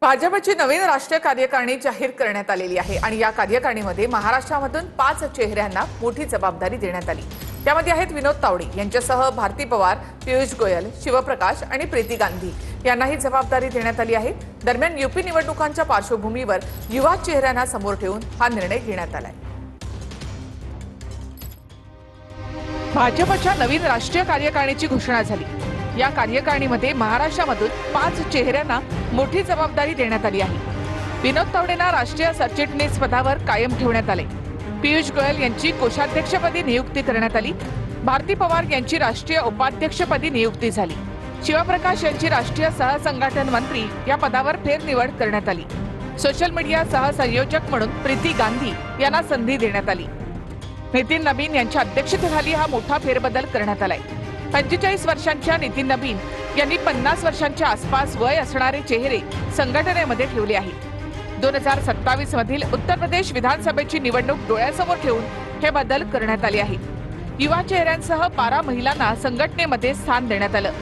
भाजपची नवीन राष्ट्रीय कार्यकारिणी जाहीर करण्यात आलेली आहे आणि या कार्यकारिणीमध्ये महाराष्ट्रामधून 5 चेहऱ्यांना मोठी जबाबदारी देण्यात आली। त्यामध्ये आहेत विनोद तावडे यांच्यासह भारती पवार, पियुष गोयल, शिवप्रकाश आणि प्रीती गांधी यांना ही जबाबदारी देण्यात आली आहे। दरम्यान यूपी निवडणुकांच्या पार्श्वभूमीवर युवा चेहऱ्यांना समोर ठेवून हा निर्णय घेण्यात आलाय। भाजपच्या नवीन राष्ट्रीय कार्यकारिणीची घोषणा झाली। या कार्यकारिणीमध्ये महाराष्ट्रामधून 5 चेहऱ्यांना मोठी जबाबदारी देण्यात आली आहे। विनोद तावडेंना राष्ट्रीय सरचिटणीस पदावर कायम ठेवण्यात आले। पियुष गोयल यांची कोषाध्यक्षपदी नियुक्ती करण्यात आली। भारती पवार यांची राष्ट्रीय उपाध्यक्षपदी नियुक्ती झाली। शिवप्रकाश यांची राष्ट्रीय सहसंघटन मंत्री या पदावर फेरनिवड करण्यात आली। सोशल मीडिया सहसंयोजक म्हणून प्रीती गांधी यांना संधी देण्यात आली। नितीन नबीन यांच्या अध्यक्षतेखाली हा मोठा फेरबदल करण्यात आलाय। 45 वर्षांच्या नितीन नबीन यांनी 50 वर्षांच्या आसपास वय असणारे चेहरे संघटनेमध्ये ठेवले आहेत। 2027 मधील उत्तर प्रदेश विधानसभेची निवडणूक डोळ्यासमोर ठेवून हे बदल करण्यात आले आहेत। युवा चेहऱ्यांसह 12 महिलांना संघटनेमध्ये स्थान देण्यात आलं।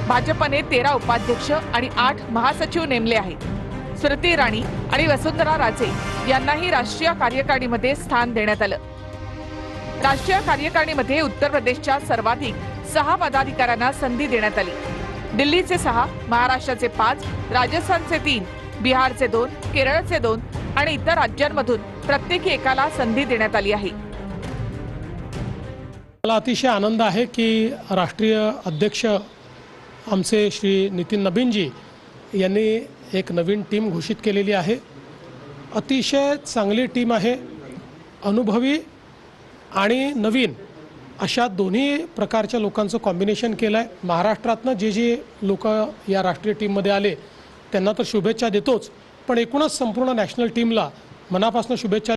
भाजपने 13 उपाध्यक्ष आणि 8 महासचिव नेमले आहेत। स्मृती इराणी आणि वसुंधरा राजे यांनाही राष्ट्रीय कार्यकारिणीमध्ये स्थान देण्यात आलं। राष्ट्रीय कार्यकारिणीमध्ये उत्तर प्रदेशच्या सर्वाधिक 6 पदाधिकाऱ्यांना संधी देण्यात आली। दिल्लीचे 6, महाराष्ट्राचे 5, राजस्थानचे 3, बिहारचे 2, केरळचे 2 आणि इतर राज्यांमधून प्रत्येकी एकाला संधी देण्यात आली आहे। मला अतिशय आनंद आहे की राष्ट्रीय अध्यक्ष आमचे श्री नितीन नबीनजी यांनी एक नवीन टीम घोषित केलेली आहे। अतिशय चांगली टीम आहे। अनुभवी आणि नवीन अशा दोन्ही प्रकारच्या लोकांचं कॉम्बिनेशन केलं आहे। महाराष्ट्रातनं जे लोक या राष्ट्रीय टीममध्ये आले त्यांना तर शुभेच्छा देतोच, पण एकूणच संपूर्ण नॅशनल टीमला मनापासून शुभेच्छा